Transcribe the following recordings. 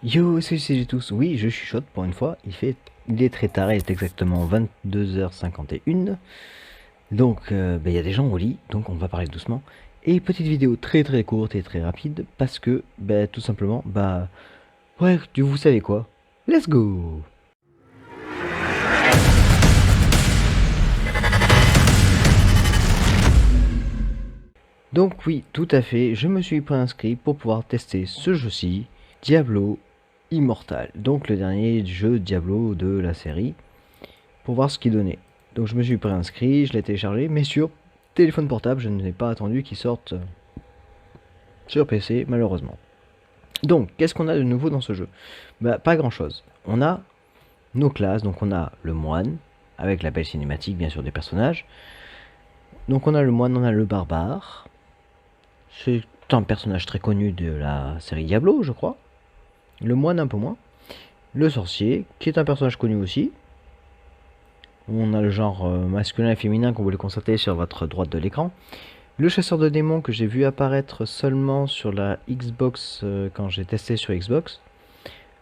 Yo, salut tous, oui, je chuchote pour une fois, il est très tard, il est exactement 22h51, donc il y a des gens au lit, donc on va parler doucement, et petite vidéo très courte et très rapide, parce que, tout simplement, ouais, vous savez quoi, let's go. Donc oui, tout à fait, je me suis préinscrit pour pouvoir tester ce jeu-ci, Diablo Immortal, donc le dernier jeu Diablo de la série, pour voir ce qu'il donnait. Donc je me suis préinscrit, je l'ai téléchargé, mais sur téléphone portable, je n'ai pas attendu qu'il sorte sur PC, malheureusement. Donc, qu'est-ce qu'on a de nouveau dans ce jeu? Pas grand chose. On a nos classes, donc on a le moine, avec la belle cinématique, bien sûr, des personnages. Donc on a le moine, on a le barbare. C'est un personnage très connu de la série Diablo, je crois. Le moine un peu moins. Le sorcier, qui est un personnage connu aussi. On a le genre masculin et féminin que vous le constatez sur votre droite de l'écran. Le chasseur de démons que j'ai vu apparaître seulement sur la Xbox quand j'ai testé sur Xbox.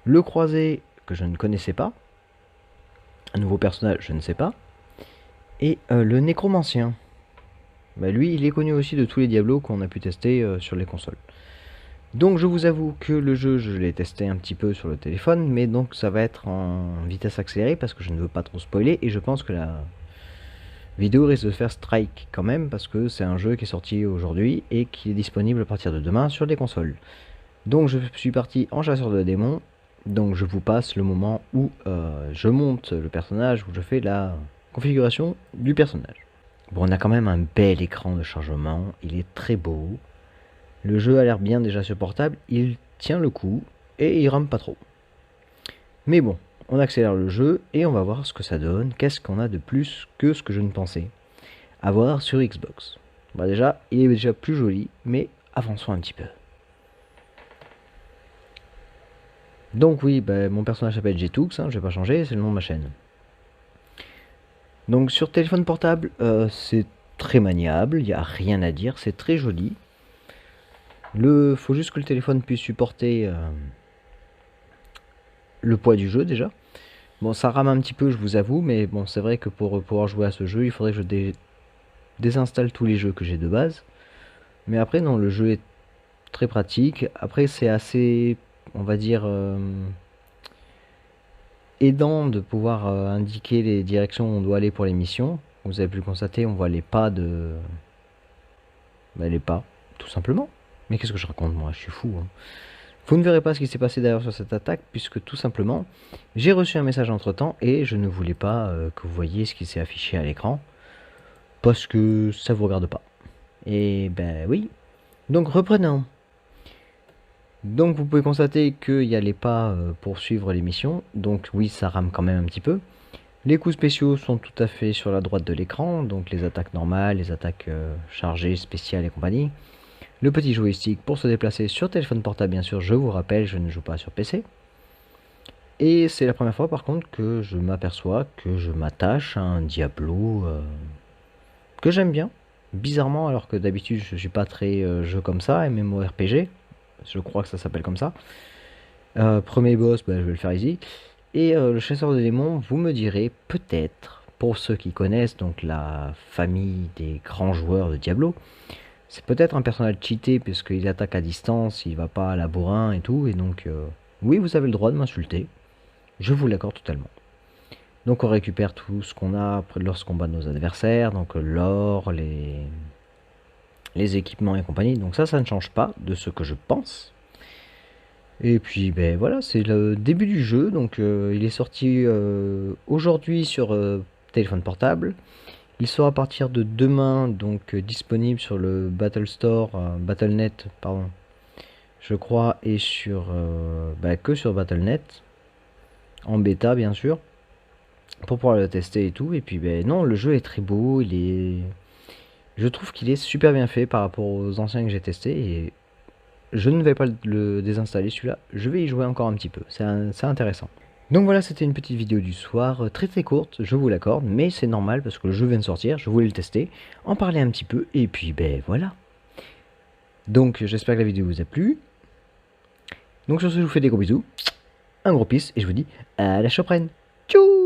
Le croisé que je ne connaissais pas. Un nouveau personnage, je ne sais pas. Et le nécromancien. Lui, il est connu aussi de tous les Diablos qu'on a pu tester sur les consoles. Donc je vous avoue que le jeu, je l'ai testé un petit peu sur le téléphone, mais donc ça va être en vitesse accélérée parce que je ne veux pas trop spoiler et je pense que la vidéo risque de faire strike quand même parce que c'est un jeu qui est sorti aujourd'hui et qui est disponible à partir de demain sur les consoles. Donc je suis parti en chasseur de démons, donc je vous passe le moment où je monte le personnage, où je fais la configuration du personnage. Bon, on a quand même un bel écran de chargement, il est très beau. Le jeu a l'air bien déjà sur portable, il tient le coup et il rame pas trop. Mais bon, on accélère le jeu et on va voir ce que ça donne, qu'est-ce qu'on a de plus que ce que je ne pensais avoir sur Xbox. Déjà, il est déjà plus joli, mais avançons un petit peu. Donc oui, mon personnage s'appelle Jetux, je vais pas changer, c'est le nom de ma chaîne. Donc sur téléphone portable, c'est très maniable, il n'y a rien à dire, c'est très joli. Faut juste que le téléphone puisse supporter le poids du jeu déjà. Bon, ça rame un petit peu, je vous avoue, mais bon, c'est vrai que pour pouvoir jouer à ce jeu, il faudrait que je désinstalle tous les jeux que j'ai de base. Mais après, non, le jeu est très pratique. Après, c'est assez, on va dire, aidant de pouvoir indiquer les directions où on doit aller pour les missions. Vous avez pu le constater, on voit les pas de... les pas, tout simplement. Mais qu'est-ce que je raconte, moi? Je suis fou, hein. Vous ne verrez pas ce qui s'est passé d'ailleurs sur cette attaque, puisque tout simplement, j'ai reçu un message entre temps et je ne voulais pas que vous voyiez ce qui s'est affiché à l'écran, parce que ça vous regarde pas. Et oui. Donc reprenons. Donc vous pouvez constater qu'il n'y a les pas pour suivre les missions, donc oui, ça rame quand même un petit peu. Les coups spéciaux sont tout à fait sur la droite de l'écran, donc les attaques normales, les attaques chargées, spéciales et compagnie. Le petit joystick pour se déplacer sur téléphone portable, bien sûr, je vous rappelle, je ne joue pas sur PC. Et c'est la première fois par contre que je m'aperçois que je m'attache à un Diablo que j'aime bien. Bizarrement, alors que d'habitude je suis pas très jeu comme ça, MMORPG, je crois que ça s'appelle comme ça. Premier boss, je vais le faire ici. Et le chasseur de démons, vous me direz peut-être, pour ceux qui connaissent donc la famille des grands joueurs de Diablo, c'est peut-être un personnage cheaté puisqu'il attaque à distance, il va pas à la bourrin et tout, et donc oui, vous avez le droit de m'insulter, je vous l'accorde totalement. Donc on récupère tout ce qu'on a lorsqu'on bat nos adversaires, donc l'or, les équipements et compagnie, donc ça ne change pas de ce que je pense. Et puis voilà, c'est le début du jeu, donc il est sorti aujourd'hui sur téléphone portable. Il sera à partir de demain donc disponible sur le Battle Store, Battle.net, pardon, je crois, et sur que sur Battle.net, en bêta bien sûr, pour pouvoir le tester et tout. Et puis non, le jeu est très beau, je trouve qu'il est super bien fait par rapport aux anciens que j'ai testés et je ne vais pas le désinstaller celui-là, je vais y jouer encore un petit peu, c'est intéressant. Donc voilà, c'était une petite vidéo du soir, très courte, je vous l'accorde, mais c'est normal parce que le jeu vient de sortir, je voulais le tester, en parler un petit peu, et puis voilà. Donc j'espère que la vidéo vous a plu. Donc sur ce, je vous fais des gros bisous, un gros peace et je vous dis à la prochaine. Tchou!